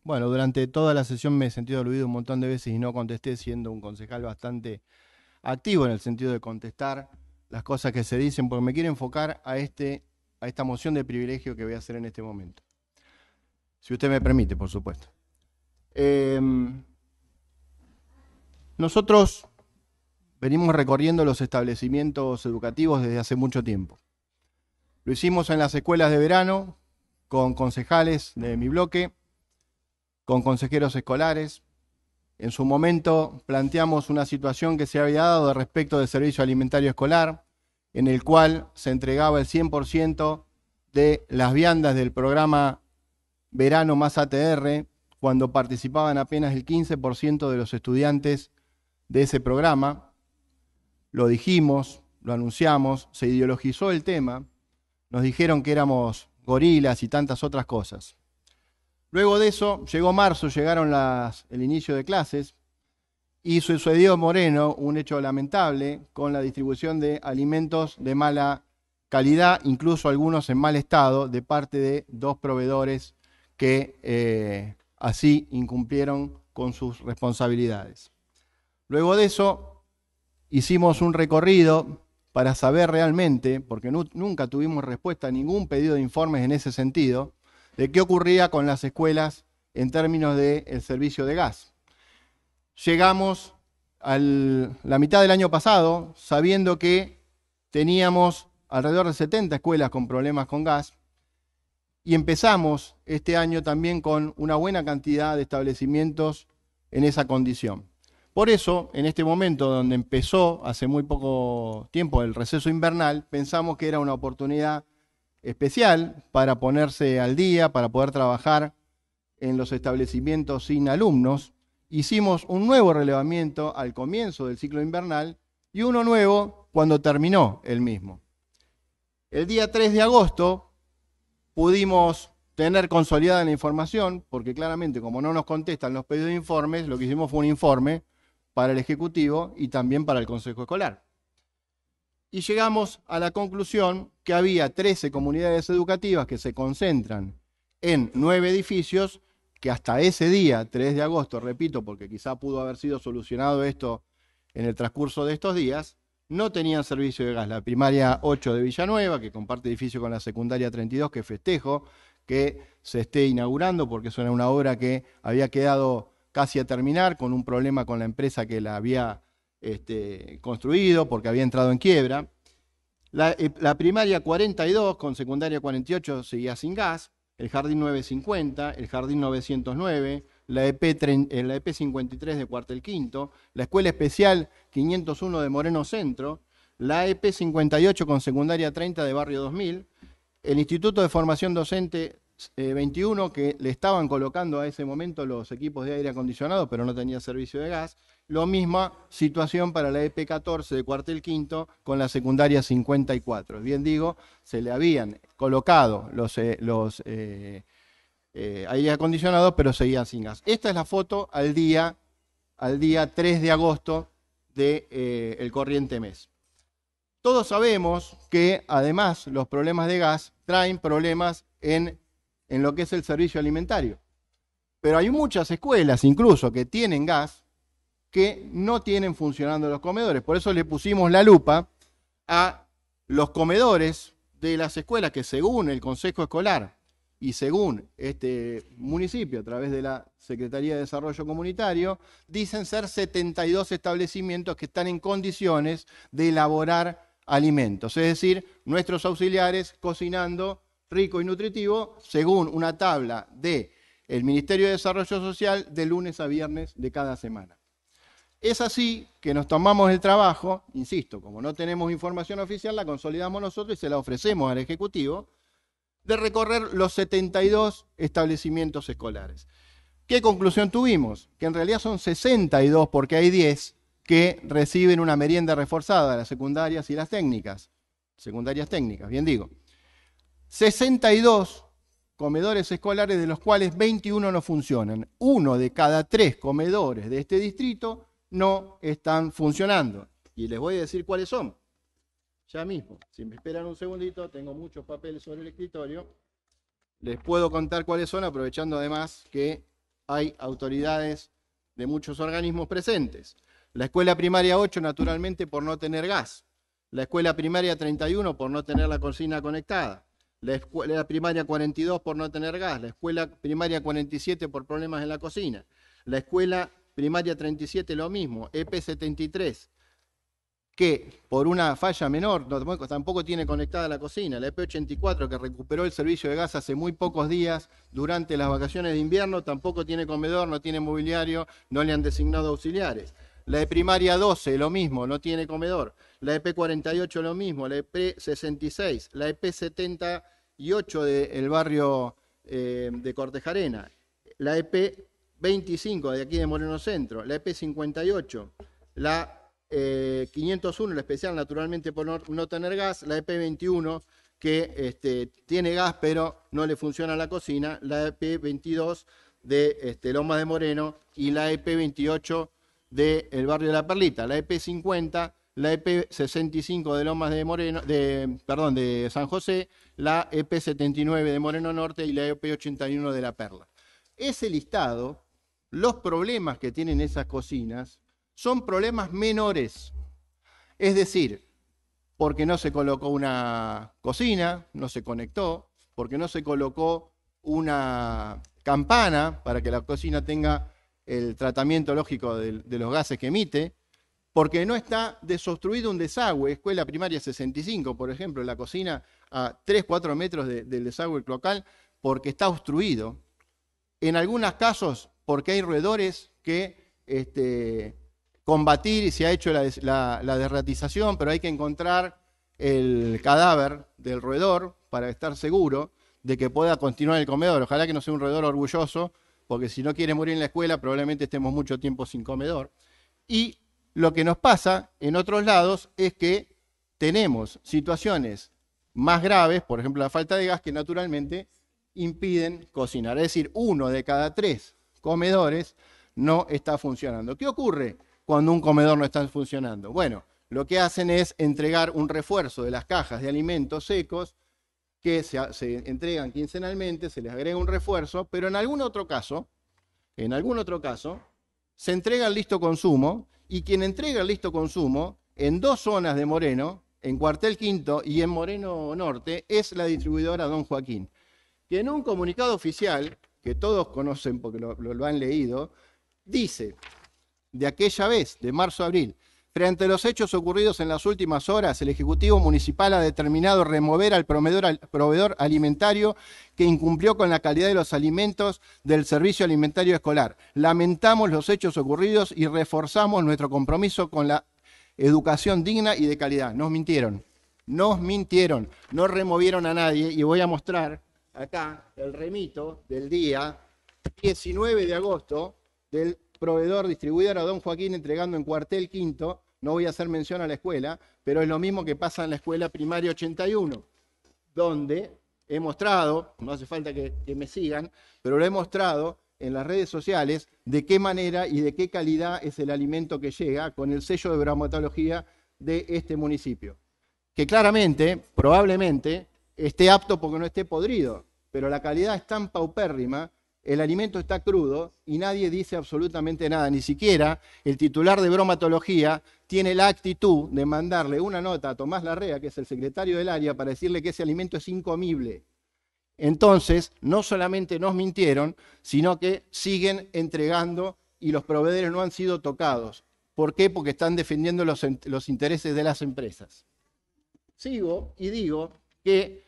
Bueno, durante toda la sesión me he sentido aludido un montón de veces y no contesté, siendo un concejal bastante activo en el sentido de contestar las cosas que se dicen, porque me quiero enfocar a esta moción de privilegio que voy a hacer en este momento. Si usted me permite, por supuesto. Nosotros venimos recorriendo los establecimientos educativos desde hace mucho tiempo. Lo hicimos en las escuelas de verano, con concejales de mi bloque, con consejeros escolares. En su momento planteamos una situación que se había dado respecto del servicio alimentario escolar, en el cual se entregaba el 100% de las viandas del programa Verano más ATR, cuando participaban apenas el 15% de los estudiantes de ese programa. Lo dijimos, lo anunciamos, se ideologizó el tema, nos dijeron que éramos gorilas y tantas otras cosas. Luego de eso, llegó marzo, llegaron el inicio de clases y sucedió en Moreno un hecho lamentable con la distribución de alimentos de mala calidad, incluso algunos en mal estado, de parte de dos proveedores que así incumplieron con sus responsabilidades. Luego de eso, hicimos un recorrido para saber realmente, porque nunca tuvimos respuesta a ningún pedido de informes en ese sentido, de qué ocurría con las escuelas en términos del servicio de gas. Llegamos a la mitad del año pasado sabiendo que teníamos alrededor de 70 escuelas con problemas con gas y empezamos este año también con una buena cantidad de establecimientos en esa condición. Por eso, en este momento donde empezó hace muy poco tiempo el receso invernal, pensamos que era una oportunidad especial para ponerse al día, para poder trabajar en los establecimientos sin alumnos. Hicimos un nuevo relevamiento al comienzo del ciclo invernal y uno nuevo cuando terminó el mismo. El día 3 de agosto pudimos tener consolidada la información, porque claramente como no nos contestan los pedidos de informes, lo que hicimos fue un informe para el Ejecutivo y también para el Consejo Escolar. Y llegamos a la conclusión que había 13 comunidades educativas que se concentran en 9 edificios que hasta ese día, 3 de agosto, repito, porque quizá pudo haber sido solucionado esto en el transcurso de estos días, no tenían servicio de gas. La primaria 8 de Villanueva, que comparte edificio con la secundaria 32, que festejo que se esté inaugurando, porque eso era una obra que había quedado casi a terminar, con un problema con la empresa que la había construido porque había entrado en quiebra. La primaria 42 con secundaria 48 seguía sin gas, el jardín 950, el jardín 909, la EP 53 de Cuartel Quinto, la escuela especial 501 de Moreno Centro, la EP 58 con secundaria 30 de Barrio 2000, el Instituto de Formación Docente 21, que le estaban colocando a ese momento los equipos de aire acondicionado, pero no tenía servicio de gas. Lo misma situación para la EP14 de Cuartel Quinto con la secundaria 54. Bien digo, se le habían colocado los aire acondicionados, pero seguían sin gas. Esta es la foto al día 3 de agosto del corriente mes. Todos sabemos que además los problemas de gas traen problemas en lo que es el servicio alimentario. Pero hay muchas escuelas incluso que tienen gas que no tienen funcionando los comedores. Por eso le pusimos la lupa a los comedores de las escuelas que, según el Consejo Escolar y según este municipio a través de la Secretaría de Desarrollo Comunitario, dicen ser 72 establecimientos que están en condiciones de elaborar alimentos, es decir, nuestros auxiliares cocinando rico y nutritivo según una tabla del Ministerio de Desarrollo Social de lunes a viernes de cada semana. Es así que nos tomamos el trabajo, insisto, como no tenemos información oficial, la consolidamos nosotros y se la ofrecemos al Ejecutivo, de recorrer los 72 establecimientos escolares. ¿Qué conclusión tuvimos? Que en realidad son 62 porque hay 10 que reciben una merienda reforzada, las secundarias y las técnicas. Secundarias técnicas, bien digo. 62 comedores escolares, de los cuales 21 no funcionan. 1 de cada 3 comedores de este distrito no están funcionando. Y les voy a decir cuáles son. Ya mismo, si me esperan un segundito, tengo muchos papeles sobre el escritorio. Les puedo contar cuáles son, aprovechando además que hay autoridades de muchos organismos presentes. La escuela primaria 8, naturalmente, por no tener gas. La escuela primaria 31, por no tener la cocina conectada. La escuela primaria 42, por no tener gas. La escuela primaria 47, por problemas en la cocina. La escuela primaria 37, lo mismo. EP 73, que por una falla menor tampoco tiene conectada la cocina. La EP 84, que recuperó el servicio de gas hace muy pocos días durante las vacaciones de invierno, tampoco tiene comedor, no tiene mobiliario, no le han designado auxiliares. La de primaria 12, lo mismo, no tiene comedor. La EP 48, lo mismo. La EP 66, la EP 78 del barrio de Cortejarena. La EP 25 de aquí de Moreno Centro. La EP 58, la 501, la especial naturalmente por no tener gas. La EP 21, que tiene gas pero no le funciona la cocina. La EP 22 de Lomas de Moreno y la EP 28 del barrio de La Perlita. La EP 50, la EP 65 de Lomas de Moreno, de San José, la EP 79 de Moreno Norte y la EP 81 de La Perla. Ese listado, los problemas que tienen esas cocinas son problemas menores. Es decir, porque no se colocó una cocina, no se conectó, porque no se colocó una campana para que la cocina tenga el tratamiento lógico de los gases que emite, porque no está desobstruido un desagüe. Escuela primaria 65, por ejemplo, la cocina a 3-4 metros del desagüe local, porque está obstruido. En algunos casos, porque hay roedores que combatir y se ha hecho la derratización, pero hay que encontrar el cadáver del roedor para estar seguro de que pueda continuar el comedor. Ojalá que no sea un roedor orgulloso, porque si no quiere morir en la escuela, probablemente estemos mucho tiempo sin comedor. Y lo que nos pasa en otros lados es que tenemos situaciones más graves, por ejemplo la falta de gas, que naturalmente impiden cocinar. Es decir, 1 de cada 3 comedores no está funcionando. ¿Qué ocurre cuando un comedor no está funcionando? Bueno, lo que hacen es entregar un refuerzo de las cajas de alimentos secos que se entregan quincenalmente, se les agrega un refuerzo, pero en algún otro caso, se entrega el listo consumo, y quien entrega el listo consumo en 2 zonas de Moreno, en Cuartel Quinto y en Moreno Norte, es la distribuidora Don Joaquín, que en un comunicado oficial, que todos conocen porque lo han leído, dice, de aquella vez, de marzo-abril, frente a los hechos ocurridos en las últimas horas, el Ejecutivo Municipal ha determinado remover al proveedor alimentario que incumplió con la calidad de los alimentos del servicio alimentario escolar. Lamentamos los hechos ocurridos y reforzamos nuestro compromiso con la educación digna y de calidad. Nos mintieron, no removieron a nadie, y voy a mostrar acá el remito del día 19 de agosto del proveedor distribuidor a Don Joaquín entregando en Cuartel Quinto. No voy a hacer mención a la escuela, pero es lo mismo que pasa en la escuela primaria 81, donde he mostrado, no hace falta que me sigan, pero lo he mostrado en las redes sociales de qué manera y de qué calidad es el alimento que llega con el sello de bromatología de este municipio. Que claramente, probablemente, esté apto porque no esté podrido, pero la calidad es tan paupérrima, el alimento está crudo y nadie dice absolutamente nada, ni siquiera el titular de bromatología tiene la actitud de mandarle una nota a Tomás Larrea, que es el secretario del área, para decirle que ese alimento es incomible. Entonces, no solamente nos mintieron, sino que siguen entregando y los proveedores no han sido tocados. ¿Por qué? Porque están defendiendo los intereses de las empresas. Sigo y digo que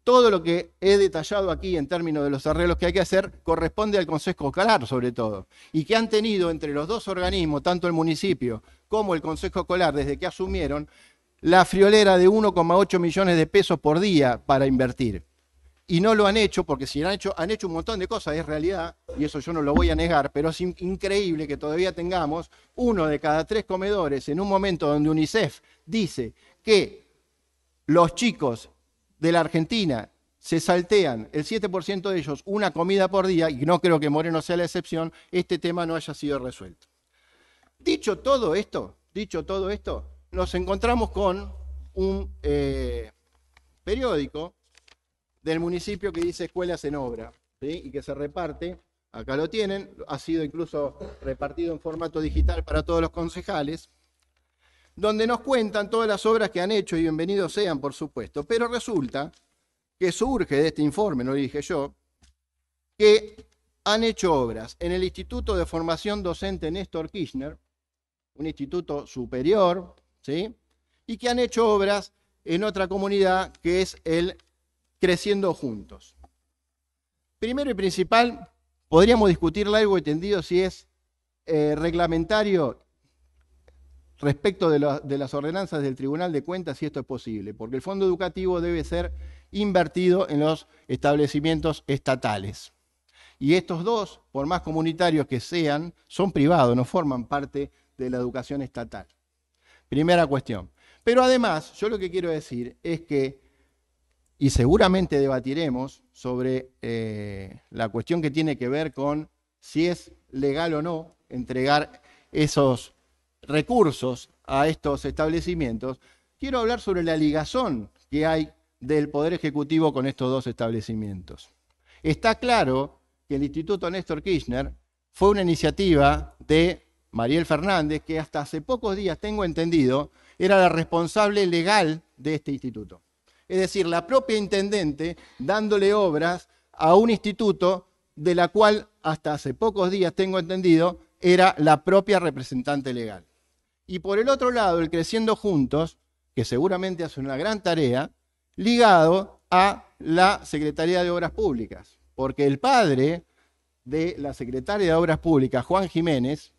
todo lo que he detallado aquí en términos de los arreglos que hay que hacer corresponde al Consejo Escolar, sobre todo, y que han tenido entre los 2 organismos, tanto el municipio como el Consejo Escolar, desde que asumieron, la friolera de 1,8 millones de pesos por día para invertir. Y no lo han hecho porque si han hecho un montón de cosas, es realidad, y eso yo no lo voy a negar, pero es increíble que todavía tengamos 1 de cada 3 comedores en un momento donde UNICEF dice que los chicos de la Argentina se saltean, el 7% de ellos, una comida por día, y no creo que Moreno sea la excepción, este tema no haya sido resuelto. Dicho todo esto, nos encontramos con un periódico del municipio que dice Escuelas en Obra, ¿sí? Y que se reparte acá lo tienen, ha sido incluso repartido en formato digital para todos los concejales, donde nos cuentan todas las obras que han hecho, y bienvenidos sean, por supuesto, pero resulta que surge de este informe, no lo dije yo, que han hecho obras en el Instituto de Formación Docente Néstor Kirchner, un instituto superior, ¿sí? Y que han hecho obras en otra comunidad que es el Creciendo Juntos. Primero y principal, podríamos discutir largo y tendido si es reglamentario respecto de las ordenanzas del Tribunal de Cuentas, si esto es posible, porque el fondo educativo debe ser invertido en los establecimientos estatales. Y estos dos, por más comunitarios que sean, son privados, no forman parte de la educación estatal. Primera cuestión. Pero además, yo lo que quiero decir es que, y seguramente debatiremos sobre la cuestión que tiene que ver con si es legal o no entregar esos recursos a estos establecimientos, quiero hablar sobre la ligazón que hay del Poder Ejecutivo con estos dos establecimientos. Está claro que el Instituto Néstor Kirchner fue una iniciativa de Mariel Fernández, que hasta hace pocos días, tengo entendido, era la responsable legal de este instituto. Es decir, la propia intendente dándole obras a un instituto de la cual hasta hace pocos días, tengo entendido, era la propia representante legal. Y por el otro lado, el Creciendo Juntos, que seguramente hace una gran tarea, ligado a la Secretaría de Obras Públicas, porque el padre de la secretaria de Obras Públicas, Juan Jiménez,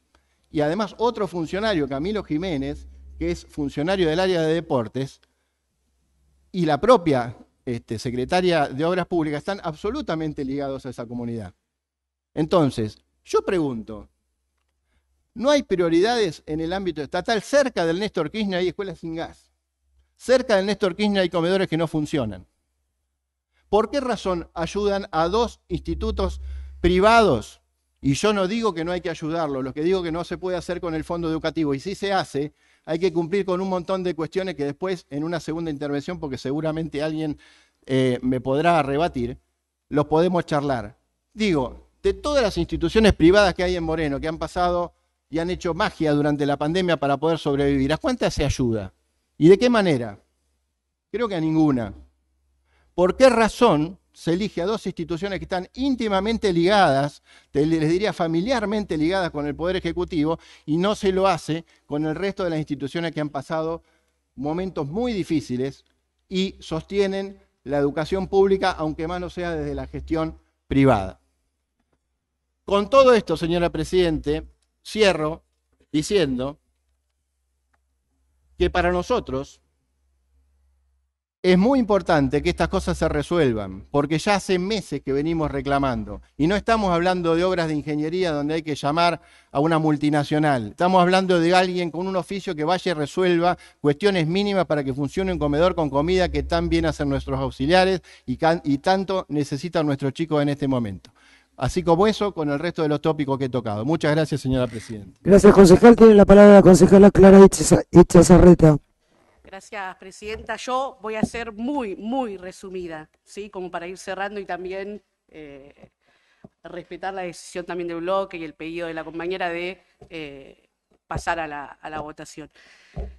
y además otro funcionario, Camilo Jiménez, que es funcionario del área de deportes, y la propia secretaria de Obras Públicas están absolutamente ligados a esa comunidad. Entonces, yo pregunto, ¿no hay prioridades en el ámbito estatal? Cerca del Néstor Kirchner hay escuelas sin gas. Cerca del Néstor Kirchner hay comedores que no funcionan. ¿Por qué razón ayudan a dos institutos privados? Y yo no digo que no hay que ayudarlo, lo que digo que no se puede hacer con el fondo educativo. Y si se hace, hay que cumplir con un montón de cuestiones que después, en una segunda intervención, porque seguramente alguien me podrá rebatir, los podemos charlar. Digo, de todas las instituciones privadas que hay en Moreno, que han pasado y han hecho magia durante la pandemia para poder sobrevivir, ¿a cuántas se ayuda? ¿Y de qué manera? Creo que a ninguna. ¿Por qué razón se elige a dos instituciones que están íntimamente ligadas, les diría familiarmente ligadas con el Poder Ejecutivo, y no se lo hace con el resto de las instituciones que han pasado momentos muy difíciles y sostienen la educación pública, aunque más no sea desde la gestión privada? Con todo esto, señora Presidente, cierro diciendo que para nosotros es muy importante que estas cosas se resuelvan, porque ya hace meses que venimos reclamando. Y no estamos hablando de obras de ingeniería donde hay que llamar a una multinacional. Estamos hablando de alguien con un oficio que vaya y resuelva cuestiones mínimas para que funcione un comedor con comida que tan bien hacen nuestros auxiliares y tanto necesitan nuestros chicos en este momento. Así como eso, con el resto de los tópicos que he tocado. Muchas gracias, señora Presidenta. Gracias, concejal. Tiene la palabra la concejala Clara Ichazarreta. Gracias, Presidenta. Yo voy a ser muy resumida, ¿sí? Como para ir cerrando y también respetar la decisión también del bloque y el pedido de la compañera de pasar a la votación.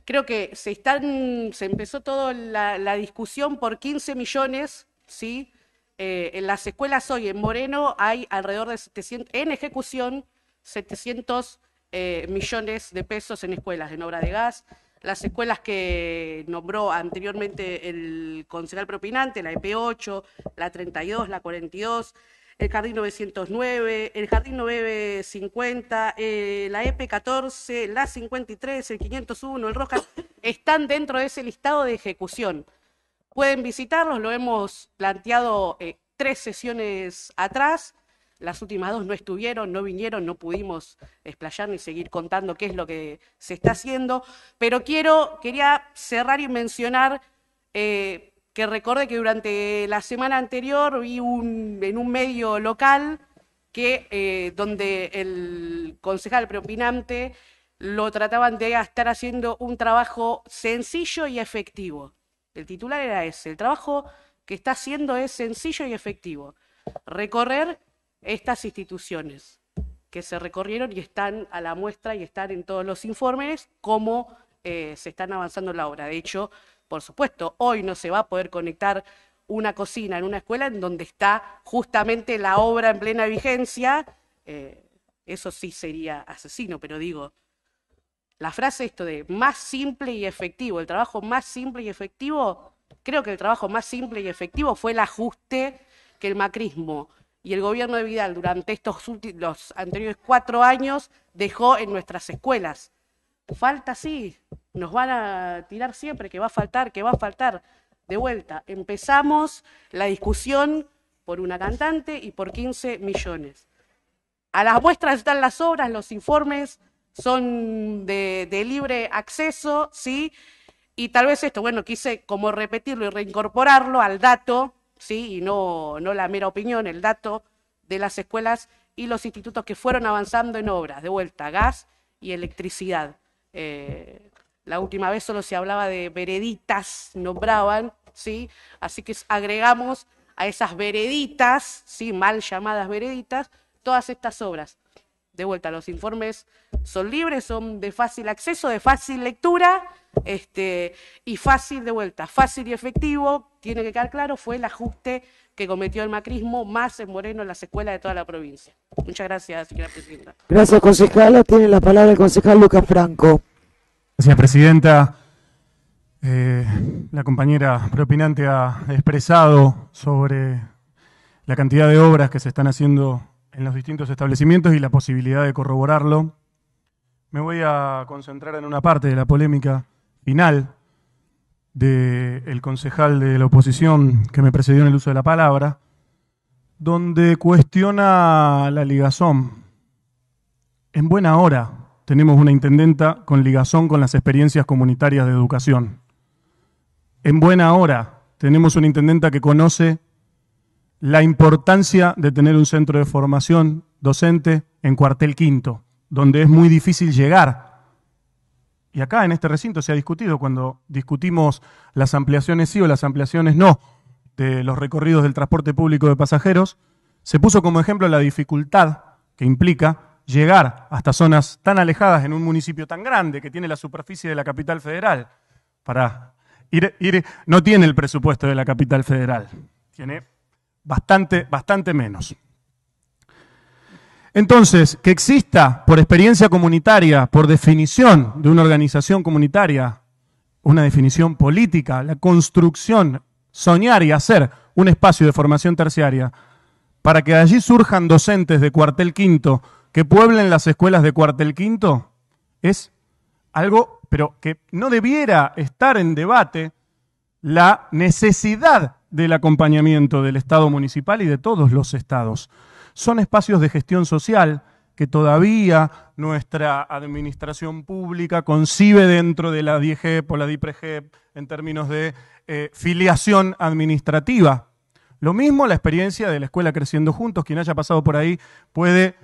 Creo que se empezó toda la discusión por 15 millones, ¿sí? En las escuelas hoy en Moreno hay alrededor de 700, en ejecución, 700 millones de pesos en escuelas, en obra de gas. Las escuelas que nombró anteriormente el concejal propinante, la EP8, la 32, la 42, el Jardín 909, el Jardín 950, la EP14, la 53, el 501, el Rojas, están dentro de ese listado de ejecución. Pueden visitarlos, lo hemos planteado 3 sesiones atrás. Las últimas 2 no estuvieron, no vinieron, no pudimos explayar ni seguir contando qué es lo que se está haciendo, pero quería cerrar y mencionar que recordé que durante la semana anterior vi en un medio local donde el concejal preopinante lo trataban de estar haciendo un trabajo sencillo y efectivo. El titular era ese, el trabajo que está haciendo es sencillo y efectivo. Recorrer estas instituciones que se recorrieron y están a la muestra y están en todos los informes cómo se están avanzando en la obra. De hecho, por supuesto, hoy no se va a poder conectar una cocina en una escuela en donde está justamente la obra en plena vigencia. Eso sí sería asesino, pero digo, la frase esto de más simple y efectivo, el trabajo más simple y efectivo, creo que el trabajo más simple y efectivo fue el ajuste que el macrismo y el gobierno de Vidal durante los anteriores 4 años dejó en nuestras escuelas. Falta, sí, nos van a tirar siempre que va a faltar, que va a faltar. De vuelta, empezamos la discusión por una cantante y por 15 millones. A las muestras están las obras, los informes son de libre acceso, ¿sí? Y tal vez esto, bueno, quise como repetirlo y reincorporarlo al dato, ¿sí? Y no la mera opinión, el dato de las escuelas y los institutos que fueron avanzando en obras, de vuelta, gas y electricidad. La última vez solo se hablaba de vereditas, nombraban, ¿sí? Así que agregamos a esas vereditas, ¿sí? Mal llamadas vereditas, todas estas obras. De vuelta, los informes son libres, son de fácil acceso, de fácil lectura, y fácil de vuelta, fácil y efectivo, tiene que quedar claro, fue el ajuste que cometió el macrismo más en Moreno en las escuelas de toda la provincia. Muchas gracias, señora presidenta. Gracias, concejala. Tiene la palabra el concejal Lucas Franco. Gracias, presidenta. La compañera propinante ha expresado sobre la cantidad de obras que se están haciendo en los distintos establecimientos y la posibilidad de corroborarlo. Me voy a concentrar en una parte de la polémica final del concejal de la oposición que me precedió en el uso de la palabra, donde cuestiona la ligazón. En buena hora tenemos una intendenta con ligazón con las experiencias comunitarias de educación. En buena hora tenemos una intendenta que conoce la importancia de tener un centro de formación docente en Cuartel Quinto, donde es muy difícil llegar. Y acá en este recinto se ha discutido, cuando discutimos las ampliaciones sí o las ampliaciones no de los recorridos del transporte público de pasajeros, se puso como ejemplo la dificultad que implica llegar hasta zonas tan alejadas en un municipio tan grande que tiene la superficie de la capital federal. Para ir no tiene el presupuesto de la capital federal, tiene bastante menos. Entonces, que exista por experiencia comunitaria, por definición de una organización comunitaria, una definición política, la construcción, soñar y hacer un espacio de formación terciaria para que allí surjan docentes de Cuartel Quinto que pueblen las escuelas de Cuartel Quinto, es algo, pero que no debiera estar en debate la necesidad del acompañamiento del Estado municipal y de todos los estados. Son espacios de gestión social que todavía nuestra administración pública concibe dentro de la DIEGEP o la DIPREGEP en términos de filiación administrativa. Lo mismo la experiencia de la Escuela Creciendo Juntos, quien haya pasado por ahí puede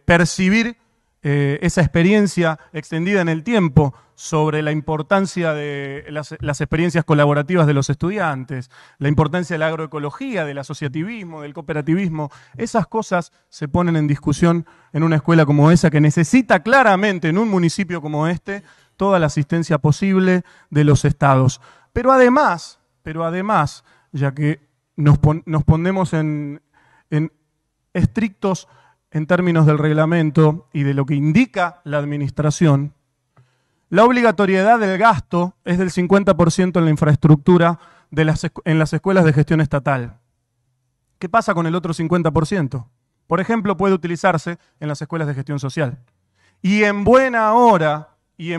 percibir esa experiencia extendida en el tiempo sobre la importancia de las experiencias colaborativas de los estudiantes, la importancia de la agroecología, del asociativismo, del cooperativismo. Esas cosas se ponen en discusión en una escuela como esa, que necesita claramente en un municipio como este toda la asistencia posible de los estados. Pero además, ya que nos ponemos en estrictos en términos del reglamento y de lo que indica la administración, la obligatoriedad del gasto es del 50% en la infraestructura en las escuelas de gestión estatal. ¿Qué pasa con el otro 50%? Por ejemplo, puede utilizarse en las escuelas de gestión social. Y en buena hora, y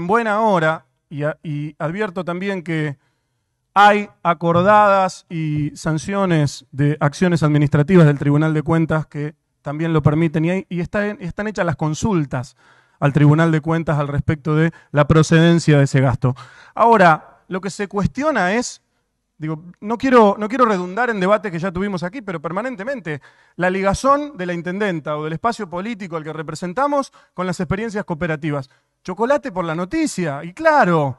advierto también que hay acordadas y sanciones de acciones administrativas del Tribunal de Cuentas que también lo permiten, y están hechas las consultas al Tribunal de Cuentas al respecto de la procedencia de ese gasto. Ahora, lo que se cuestiona es, no quiero redundar en debates que ya tuvimos aquí, pero permanentemente, la ligazón de la intendenta o del espacio político al que representamos con las experiencias cooperativas. Chocolate por la noticia, y claro,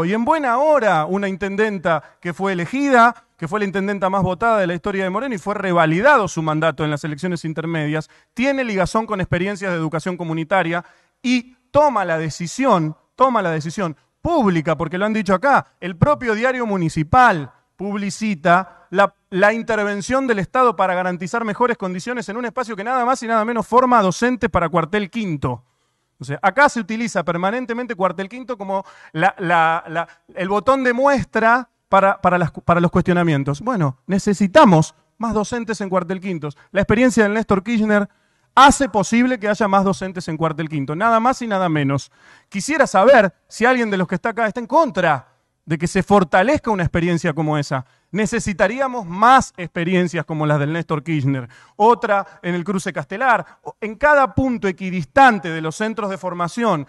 y en buena hora una intendenta que fue elegida, que fue la intendenta más votada de la historia de Moreno y fue revalidado su mandato en las elecciones intermedias, tiene ligazón con experiencias de educación comunitaria y toma la decisión pública, porque lo han dicho acá, el propio diario municipal publicita la intervención del Estado para garantizar mejores condiciones en un espacio que nada más y nada menos forma a docentes para Cuartel Quinto. O sea, acá se utiliza permanentemente Cuartel Quinto como el botón de muestra para los cuestionamientos. Bueno, necesitamos más docentes en Cuartel Quinto. La experiencia del Néstor Kirchner hace posible que haya más docentes en Cuartel Quinto, nada más y nada menos. Quisiera saber si alguien de los que está acá está en contra de que se fortalezca una experiencia como esa. Necesitaríamos más experiencias como las del Néstor Kirchner, otra en el Cruce Castelar, en cada punto equidistante de los centros de formación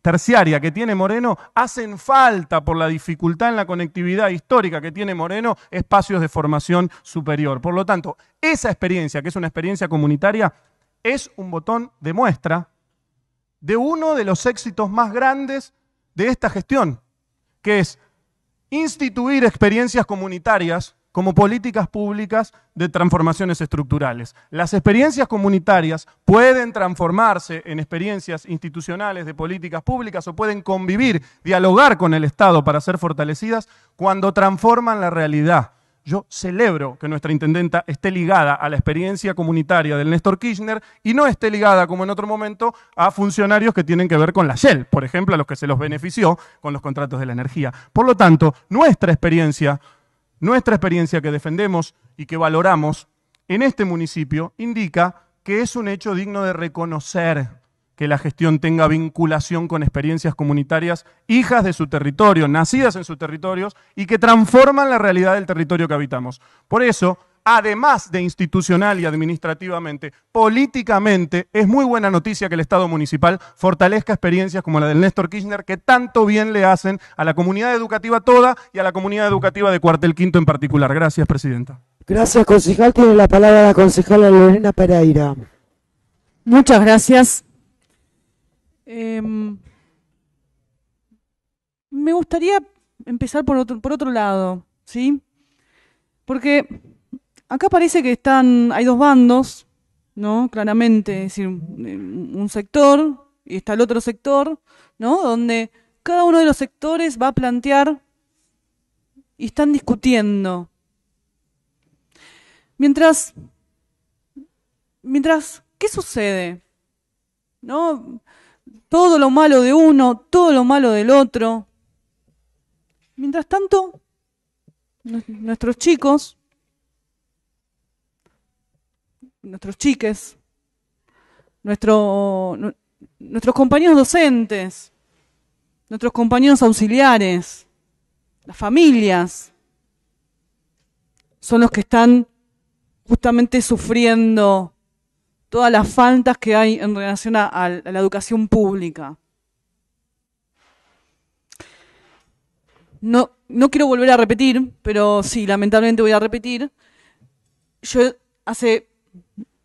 terciaria que tiene Moreno, hacen falta, por la dificultad en la conectividad histórica que tiene Moreno, espacios de formación superior. Por lo tanto, esa experiencia, que es una experiencia comunitaria, es un botón de muestra de uno de los éxitos más grandes de esta gestión, que es instituir experiencias comunitarias como políticas públicas de transformaciones estructurales. Las experiencias comunitarias pueden transformarse en experiencias institucionales de políticas públicas o pueden convivir, dialogar con el Estado para ser fortalecidas cuando transforman la realidad. Yo celebro que nuestra intendenta esté ligada a la experiencia comunitaria del Néstor Kirchner y no esté ligada, como en otro momento, a funcionarios que tienen que ver con la Shell, por ejemplo, a los que se los benefició con los contratos de la energía. Por lo tanto, nuestra experiencia que defendemos y que valoramos en este municipio indica que es un hecho digno de reconocer que la gestión tenga vinculación con experiencias comunitarias, hijas de su territorio, nacidas en sus territorios y que transforman la realidad del territorio que habitamos. Por eso, además de institucional y administrativamente, políticamente, es muy buena noticia que el Estado municipal fortalezca experiencias como la del Néstor Kirchner, que tanto bien le hacen a la comunidad educativa toda y a la comunidad educativa de Cuartel Quinto en particular. Gracias, Presidenta. Gracias, concejal. Tiene la palabra la concejala Lorena Pereira. Muchas gracias. Me gustaría empezar por otro lado, ¿sí? Porque acá parece que hay dos bandos, ¿no? Claramente, es decir, un sector y está el otro sector, ¿no? Donde cada uno de los sectores va a plantear y están discutiendo. Mientras, ¿qué sucede? ¿No? Todo lo malo de uno, todo lo malo del otro. Mientras tanto, nuestros chicos, nuestros chiques, nuestros compañeros docentes, nuestros compañeros auxiliares, las familias, son los que están justamente sufriendo todas las faltas que hay en relación a la educación pública. No quiero volver a repetir, pero sí, lamentablemente voy a repetir. Yo hace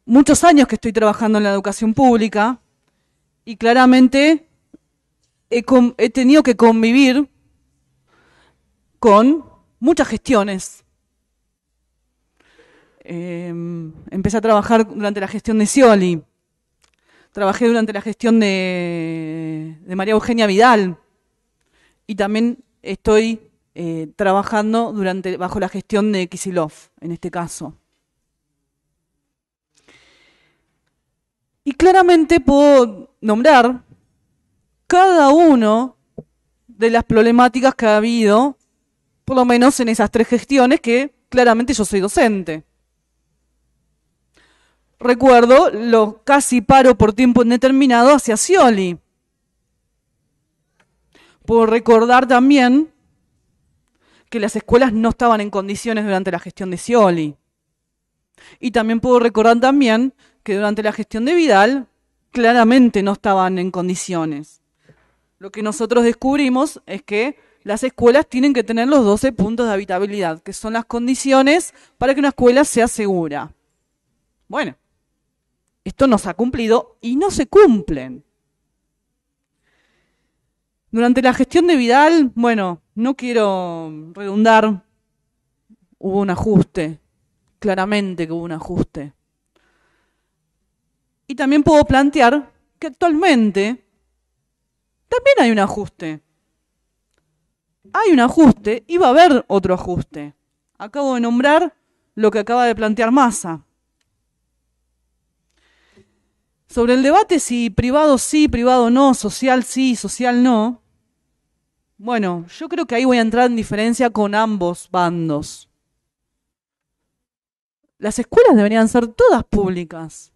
muchos años que estoy trabajando en la educación pública y claramente he tenido que convivir con muchas gestiones. Empecé a trabajar durante la gestión de Scioli, trabajé durante la gestión de María Eugenia Vidal y también estoy trabajando bajo la gestión de Kicillof, en este caso. Y claramente puedo nombrar cada uno de las problemáticas que ha habido, por lo menos en esas 3 gestiones que claramente yo soy docente. Recuerdo lo casi paro por tiempo indeterminado hacia Scioli. Puedo recordar también que las escuelas no estaban en condiciones durante la gestión de Scioli. Y también puedo recordar también que durante la gestión de Vidal claramente no estaban en condiciones. Lo que nosotros descubrimos es que las escuelas tienen que tener los 12 puntos de habitabilidad, que son las condiciones para que una escuela sea segura. Bueno, esto no se ha cumplido y no se cumplen. Durante la gestión de Vidal, bueno, no quiero redundar hubo un ajuste, claramente que hubo un ajuste. Y también puedo plantear que actualmente también hay un ajuste. Hay un ajuste y va a haber otro ajuste. Acabo de nombrar lo que acaba de plantear Massa. Sobre el debate si privado sí, privado no, social sí, social no. Bueno, yo creo que ahí voy a entrar en diferencia con ambos bandos. Las escuelas deberían ser todas públicas.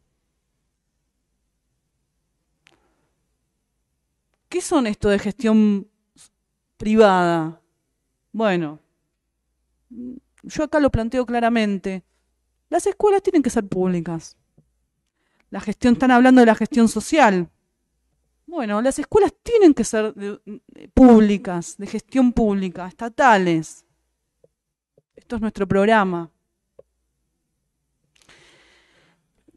¿Qué son esto de gestión privada? Bueno, yo acá lo planteo claramente. Las escuelas tienen que ser públicas. La gestión, están hablando de la gestión social. Bueno, las escuelas tienen que ser públicas, de gestión pública, estatales. Esto es nuestro programa.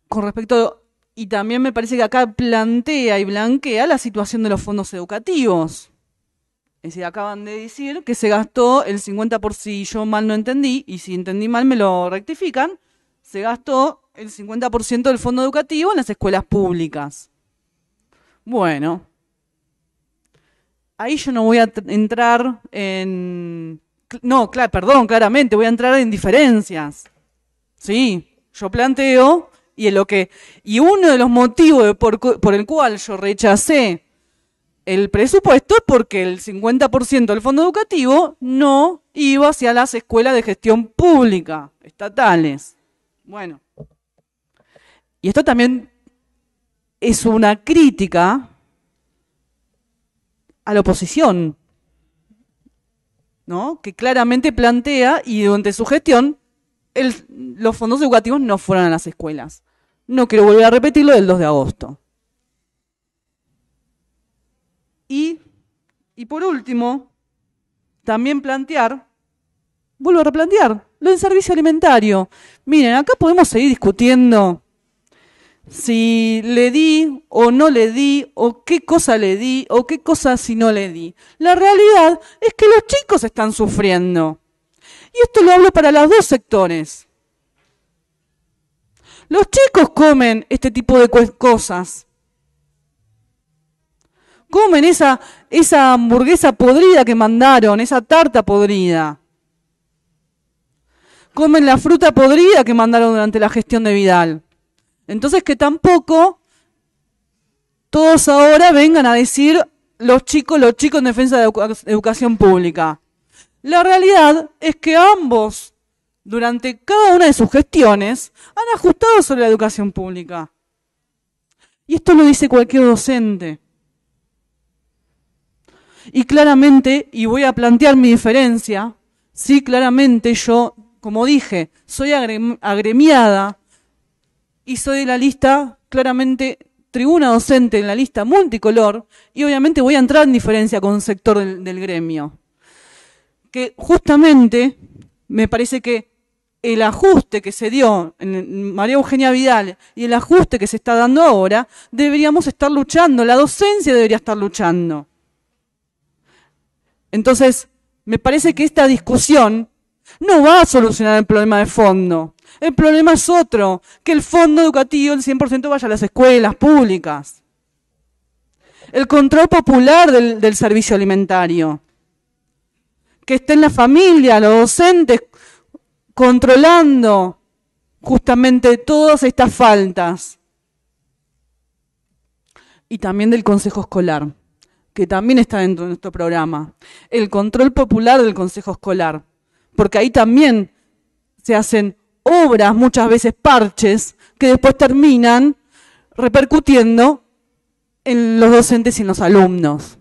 Con respecto, y también me parece que acá plantea y blanquea la situación de los fondos educativos. Es decir, acaban de decir que se gastó el 50%, si yo mal no entendí, y si entendí mal me lo rectifican, se gastó el 50% del fondo educativo en las escuelas públicas. Bueno, ahí yo no voy a entrar en... No, perdón, claramente, voy a entrar en diferencias. Sí, yo planteo, y uno de los motivos por el cual yo rechacé el presupuesto es porque el 50% del fondo educativo no iba hacia las escuelas de gestión pública, estatales. Bueno, y esto también es una crítica a la oposición, ¿no? Que claramente plantea, y durante su gestión, los fondos educativos no fueron a las escuelas. No quiero volver a repetir lo del 2 de agosto. Y por último, también vuelvo a replantear, lo del servicio alimentario. Miren, acá podemos seguir discutiendo si le di o no le di, o qué cosa le di, o qué cosa si no le di. La realidad es que los chicos están sufriendo. Y esto lo hablo para los dos sectores. Los chicos comen este tipo de cosas. Comen esa hamburguesa podrida que mandaron, esa tarta podrida. Comen la fruta podrida que mandaron durante la gestión de Vidal. Entonces que tampoco todos ahora vengan a decir los chicos en defensa de educación pública. La realidad es que ambos, durante cada una de sus gestiones, han ajustado sobre la educación pública. Y esto lo dice cualquier docente. Y claramente, y voy a plantear mi diferencia, sí, claramente yo, como dije, soy agremiada y soy de la lista, claramente, tribuna docente en la lista multicolor, y obviamente voy a entrar en diferencia con un sector del gremio. Que justamente me parece que el ajuste que se dio en María Eugenia Vidal y el ajuste que se está dando ahora, deberíamos estar luchando, la docencia debería estar luchando. Entonces, me parece que esta discusión no va a solucionar el problema de fondo. El problema es otro, que el fondo educativo, el 100% vaya a las escuelas públicas. El control popular del servicio alimentario. Que esté en la familia, los docentes controlando justamente todas estas faltas. Y también del consejo escolar, que también está dentro de nuestro programa. El control popular del consejo escolar, porque ahí también se hacen obras, muchas veces parches, que después terminan repercutiendo en los docentes y en los alumnos.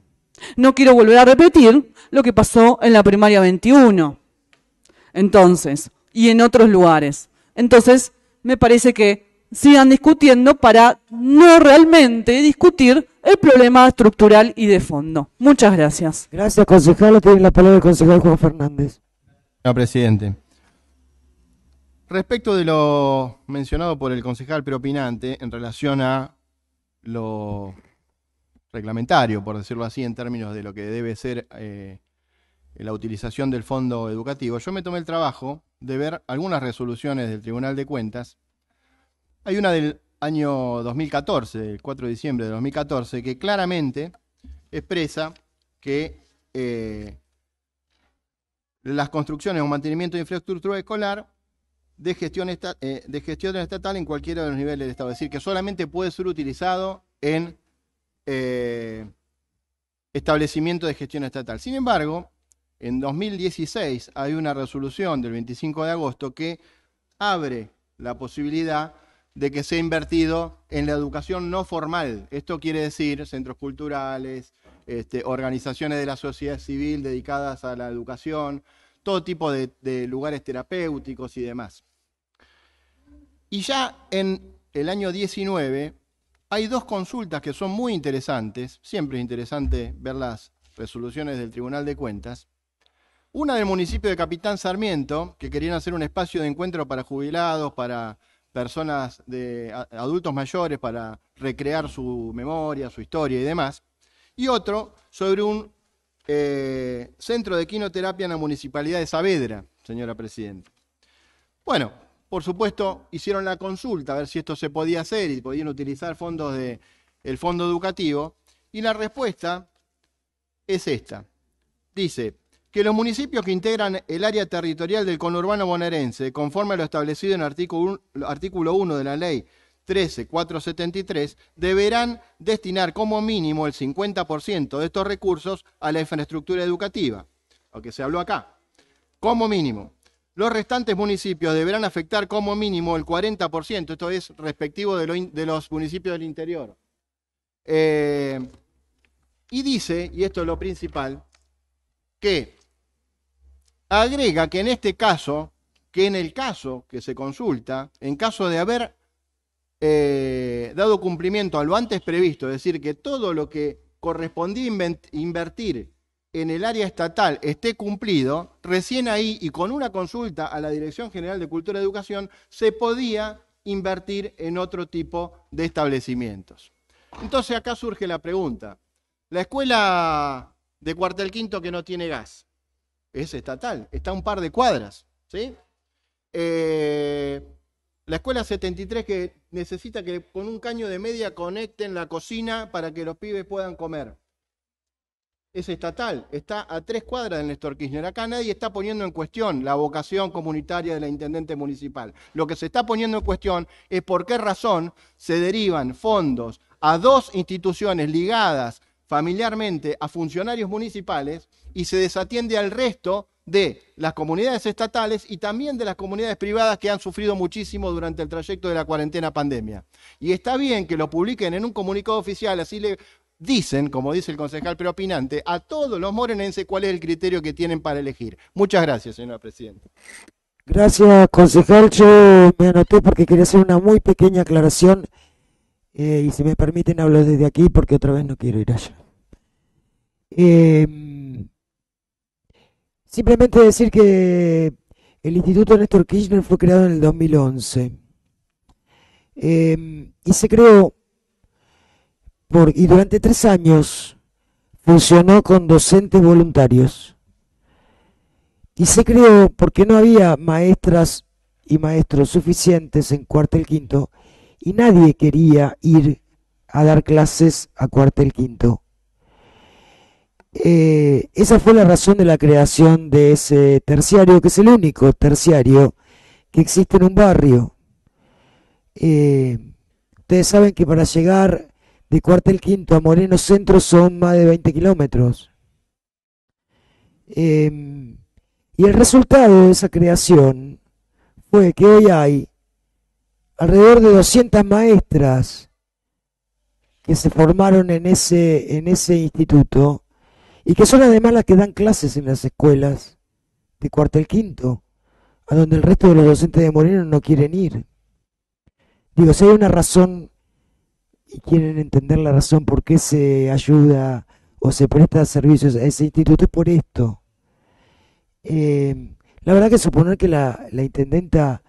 No quiero volver a repetir lo que pasó en la primaria 21. Entonces, y en otros lugares. Entonces, me parece que sigan discutiendo para no realmente discutir el problema estructural y de fondo. Muchas gracias. Gracias, concejal. Tiene la palabra el concejal Juan Fernández. Señor presidente. Respecto de lo mencionado por el concejal preopinante en relación a lo reglamentario, por decirlo así, en términos de lo que debe ser la utilización del fondo educativo, yo me tomé el trabajo de ver algunas resoluciones del Tribunal de Cuentas. Hay una del año 2014, el 4 de diciembre de 2014, que claramente expresa que las construcciones o mantenimiento de infraestructura escolar de gestión estatal en cualquiera de los niveles del Estado. Es decir, que solamente puede ser utilizado en establecimiento de gestión estatal. Sin embargo, en 2016 hay una resolución del 25 de agosto que abre la posibilidad de que sea invertido en la educación no formal. Esto quiere decir centros culturales, organizaciones de la sociedad civil dedicadas a la educación, todo tipo de lugares terapéuticos y demás. Y ya en el año 19 hay dos consultas que son muy interesantes, siempre es interesante ver las resoluciones del Tribunal de Cuentas. Una del municipio de Capitán Sarmiento, que querían hacer un espacio de encuentro para jubilados, para personas adultos mayores, para recrear su memoria, su historia y demás. Y otro sobre un centro de quinoterapia en la Municipalidad de Saavedra, señora Presidenta. Bueno, por supuesto, hicieron la consulta a ver si esto se podía hacer y podían utilizar fondos del fondo educativo. Y la respuesta es esta. Dice que los municipios que integran el área territorial del conurbano bonaerense, conforme a lo establecido en el artículo 1 de la Ley 13.473, deberán destinar como mínimo el 50% de estos recursos a la infraestructura educativa, lo que se habló acá, como mínimo. Los restantes municipios deberán afectar como mínimo el 40%, esto es respectivo de los municipios del interior. Y dice, y esto es lo principal, que agrega que en este caso, que en el caso que se consulta, en caso de haber dado cumplimiento a lo antes previsto, es decir, que todo lo que correspondía invertir en el área estatal esté cumplido, recién ahí y con una consulta a la Dirección General de Cultura y Educación se podía invertir en otro tipo de establecimientos. Entonces acá surge la pregunta, la escuela de Cuartel Quinto que no tiene gas, es estatal, está a un par de cuadras, ¿sí? La escuela 73 que necesita que con un caño de media conecten la cocina para que los pibes puedan comer. Es estatal, está a 3 cuadras del Néstor Kirchner. Acá nadie está poniendo en cuestión la vocación comunitaria de la intendente municipal. Lo que se está poniendo en cuestión es por qué razón se derivan fondos a 2 instituciones ligadas familiarmente a funcionarios municipales y se desatiende al resto de las comunidades estatales y también de las comunidades privadas que han sufrido muchísimo durante el trayecto de la cuarentena pandemia. Y está bien que lo publiquen en un comunicado oficial, así le dicen, como dice el concejal preopinante, a todos los morenenses cuál es el criterio que tienen para elegir. Muchas gracias, señora Presidenta. Gracias, concejal. Yo me anoté porque quería hacer una muy pequeña aclaración y si me permiten hablo desde aquí porque otra vez no quiero ir allá. Simplemente decir que el Instituto Néstor Kirchner fue creado en el 2011 y se creó y durante 3 años funcionó con docentes voluntarios y se creó porque no había maestras y maestros suficientes en Cuartel Quinto y nadie quería ir a dar clases a Cuartel Quinto. Esa fue la razón de la creación de ese terciario, que es el único terciario que existe en un barrio. Ustedes saben que para llegar de Cuartel Quinto a Moreno Centro son más de 20 kilómetros. Y el resultado de esa creación fue que hoy hay alrededor de 200 maestras que se formaron en ese instituto y que son además las que dan clases en las escuelas de Cuartel Quinto, a donde el resto de los docentes de Moreno no quieren ir. Digo, si hay una razón y quieren entender la razón por qué se ayuda o se presta servicios a ese instituto, es por esto. La verdad que suponer que la intendenta,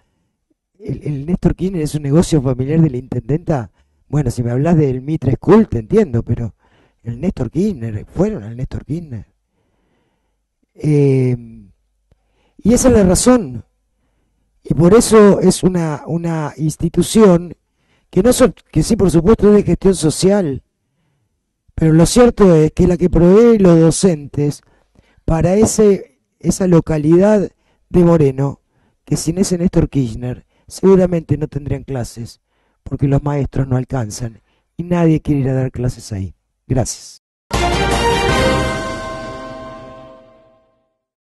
el Néstor Kirchner es un negocio familiar de la intendenta, bueno, si me hablas del Mitre School te entiendo, pero el Néstor Kirchner, fueron al Néstor Kirchner. Y esa es la razón. Y por eso es una institución que, que sí, por supuesto, es de gestión social, pero lo cierto es que es la que provee los docentes para esa localidad de Moreno, que sin ese Néstor Kirchner seguramente no tendrían clases, porque los maestros no alcanzan y nadie quiere ir a dar clases ahí. Gracias.